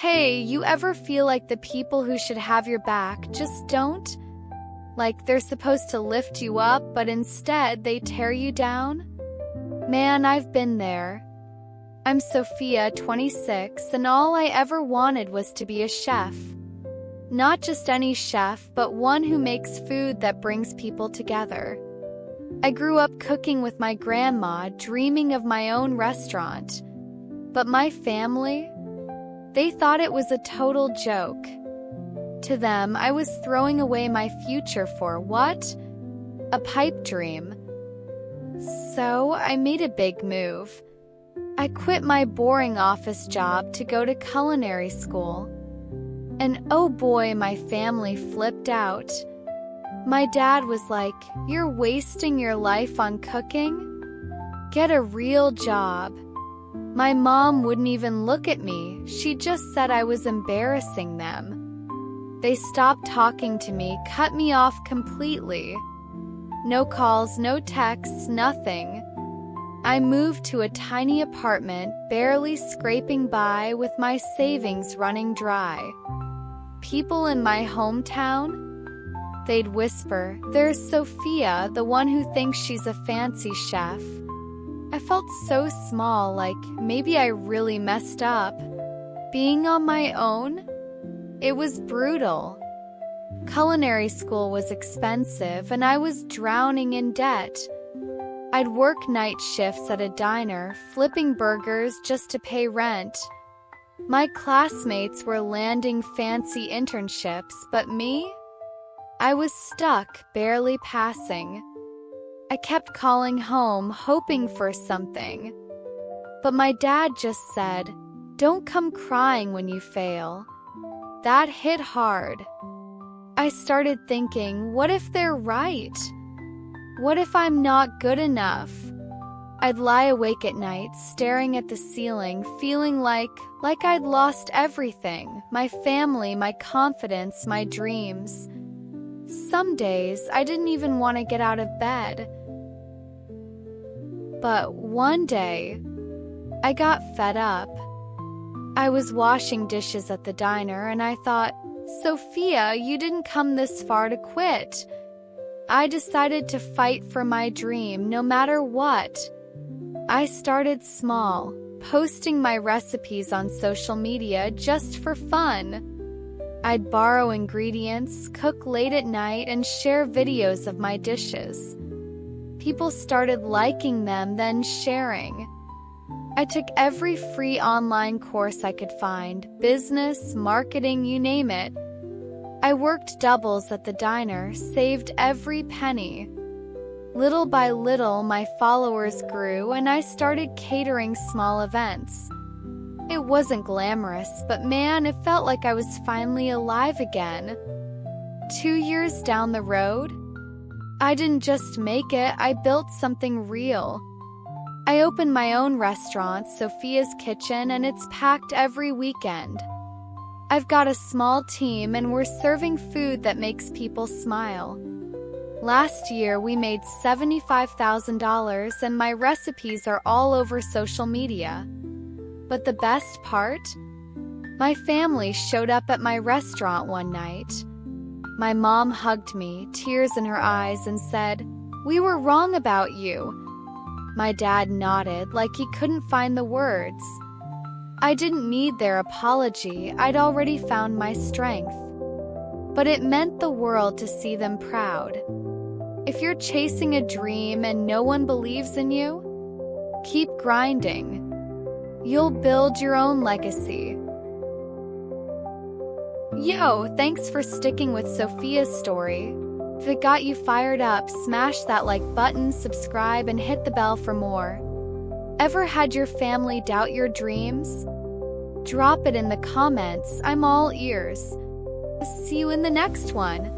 Hey, you ever feel like the people who should have your back just don't? Like they're supposed to lift you up, but instead they tear you down? Man, I've been there. I'm Sophia, 26, and all I ever wanted was to be a chef. Not just any chef, but one who makes food that brings people together. I grew up cooking with my grandma, dreaming of my own restaurant. But my family? They thought it was a total joke. To them, I was throwing away my future for what? A pipe dream. So I made a big move. I quit my boring office job to go to culinary school. And oh boy, my family flipped out. My dad was like, "You're wasting your life on cooking? Get a real job." My mom wouldn't even look at me, she just said I was embarrassing them. They stopped talking to me, cut me off completely. No calls, no texts, nothing. I moved to a tiny apartment, barely scraping by with my savings running dry. People in my hometown? They'd whisper, "There's Sophia, the one who thinks she's a fancy chef." I felt so small, like maybe I really messed up. Being on my own? It was brutal. Culinary school was expensive, and I was drowning in debt. I'd work night shifts at a diner, flipping burgers just to pay rent. My classmates were landing fancy internships, but me? I was stuck, barely passing. I kept calling home, hoping for something. But my dad just said, "Don't come crying when you fail." That hit hard. I started thinking, what if they're right? What if I'm not good enough? I'd lie awake at night, staring at the ceiling, feeling like I'd lost everything, my family, my confidence, my dreams. Some days, I didn't even want to get out of bed. But one day, I got fed up. I was washing dishes at the diner and I thought, "Sophia, you didn't come this far to quit." I decided to fight for my dream no matter what. I started small, posting my recipes on social media just for fun. I'd borrow ingredients, cook late at night, and share videos of my dishes. People started liking them, then sharing. I took every free online course I could find, business, marketing, you name it. I worked doubles at the diner, saved every penny. Little by little, my followers grew, and I started catering small events. It wasn't glamorous, but man, it felt like I was finally alive again. 2 years down the road, I didn't just make it, I built something real. I opened my own restaurant, Sophia's Kitchen, and it's packed every weekend. I've got a small team and we're serving food that makes people smile. Last year we made $75,000 and my recipes are all over social media. But the best part? My family showed up at my restaurant one night. My mom hugged me, tears in her eyes, and said, "We were wrong about you." My dad nodded like he couldn't find the words. I didn't need their apology, I'd already found my strength. But it meant the world to see them proud. If you're chasing a dream and no one believes in you, keep grinding. You'll build your own legacy. Yo, thanks for sticking with Sophia's story. If it got you fired up, smash that like button, subscribe, and hit the bell for more. Ever had your family doubt your dreams? Drop it in the comments, I'm all ears. See you in the next one.